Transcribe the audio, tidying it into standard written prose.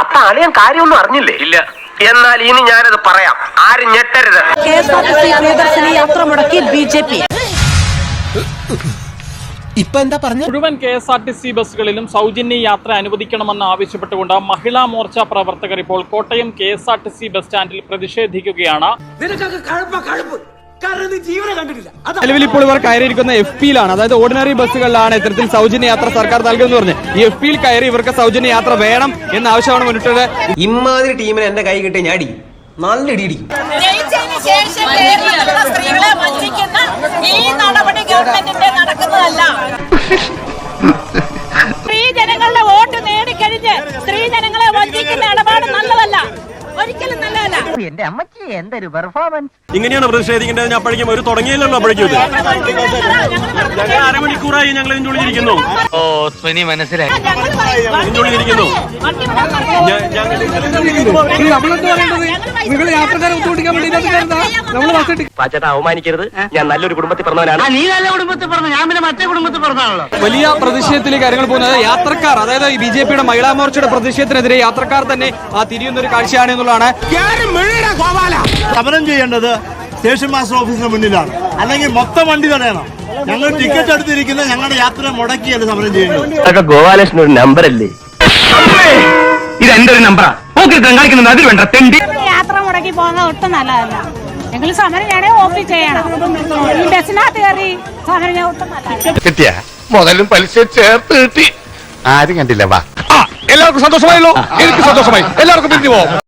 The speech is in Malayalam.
അപ്പൊ അളിയൻ കാര്യമൊന്നും അറിഞ്ഞില്ലേ? ഇല്ല. എന്നാൽ ഇനി ഞാനത് പറയാം, ആരും ഞെട്ടരുത്. KSRTC പ്രിയദർശിനി യാത്ര മുടക്കി BJP. ഇപ്പൊ എന്താ പറഞ്ഞു? മുഴുവൻ KSRTC ബസ്സുകളിലും സൗജന്യ യാത്ര അനുവദിക്കണമെന്ന് ആവശ്യപ്പെട്ടുകൊണ്ട് മഹിളാ മോർച്ച പ്രവർത്തകർ ഇപ്പോൾ കോട്ടയം KSRTC ബസ് സ്റ്റാൻഡിൽ പ്രതിഷേധിക്കുകയാണ്. നിലവിൽ ഇപ്പോൾ ഇവർ കയറിയിരിക്കുന്ന FP-യിലാണ്, അതായത് ഓർഡിനറി ബസ്സുകളിലാണ് ഇത്തരത്തിൽ സൗജന്യ യാത്ര സർക്കാർ നൽകുമെന്ന് പറഞ്ഞ് ഈ FP-യിൽ കയറി ഇവർക്ക് സൗജന്യ യാത്ര വേണം എന്ന ആവശ്യമാണ് മുന്നിട്ടത്. ഇമാതിരി ടീമിന് എന്റെ കൈ കിട്ടിയ ഞാടി നല്ല ഇടിയിടിക്കും. സ്ത്രീകളെ വഞ്ചിക്കുന്ന ഈ നടപടി ഗവൺമെന്റിന്റെ നടക്കുന്നതല്ല. സ്ത്രീജനങ്ങളുടെ വോട്ട് നേടിക്കഴിഞ്ഞ് സ്ത്രീജനങ്ങളെ വഞ്ചിക്കുന്ന ഇടപാട് നല്ലതല്ല, ഒരിക്കലും നല്ലതല്ല. എന്റെ അമ്മച്ചി എന്തൊരു പെർഫോമൻസ്. ഇങ്ങനെയാണ് പ്രതിഷേധിക്കേണ്ടത്. അപ്പോഴേക്കും ഒരു തുടങ്ങിയില്ലല്ലോ. അപ്പോഴേക്കും അരമണിക്കൂറായി ഞങ്ങൾ ഇരിക്കുന്നു. ഓ സ്വനി മനസ്സിലായി. അവമാനിക്കരുത്. ഞാൻ നല്ലൊരു കുടുംബത്തിൽ പറഞ്ഞവനാണ്. നീ നല്ല കുടുംബത്തിൽ പറഞ്ഞു, ഞാൻ പിന്നെ മറ്റേ കുടുംബത്തിൽ പറഞ്ഞാണല്ലോ. വലിയ പ്രതിഷേധത്തിലേക്ക് കാര്യങ്ങൾ പോകുന്നത് യാത്രക്കാർ, അതായത് ഈ BJP-യുടെ മഹിളാ മോർച്ചയുടെ പ്രതിഷേധത്തിനെതിരെ യാത്രക്കാർ തന്നെ തിരിയുന്ന ഒരു കാഴ്ചയാണ് എന്നുള്ളതാണ്. സമരം ചെയ്യേണ്ടത് സ്റ്റേഷൻ മാസ്റ്റർ ഓഫീസിന് മുന്നിലാണ്, അല്ലെങ്കിൽ മൊത്തം വണ്ടി തടയണം. ഞങ്ങൾ ടിക്കറ്റ് എടുത്തിരിക്കുന്ന ഞങ്ങളുടെ യാത്ര മുടക്കിയാണ് സമരം ചെയ്യുന്നത്. ഗോപാലകൃഷ്ണൻ ഒരു നമ്പർ അല്ലേ? ഇത് എന്റെ ഒരു നമ്പറാ. കാണിക്കുന്നത് അതിൽ വേണ്ട തെണ്ടി. യാത്ര മുടക്കി പോകുന്നത് ഒട്ടും നല്ലതല്ല. എങ്കിലും സമരം ഞാൻ OP ചെയ്യണം. ഈ ബസ്സിനകത്ത് കയറി സമരം ഞാൻ ഒട്ടും നല്ലതല്ല. കിട്ടിയ മുതലും പലിശ ചേർത്ത് കിട്ടി. ആരും കണ്ടില്ല. വാ, എല്ലാവർക്കും സന്തോഷമായല്ലോ. എനിക്ക് സന്തോഷമായി. എല്ലാവർക്കും പിരിഞ്ഞു പോവാം.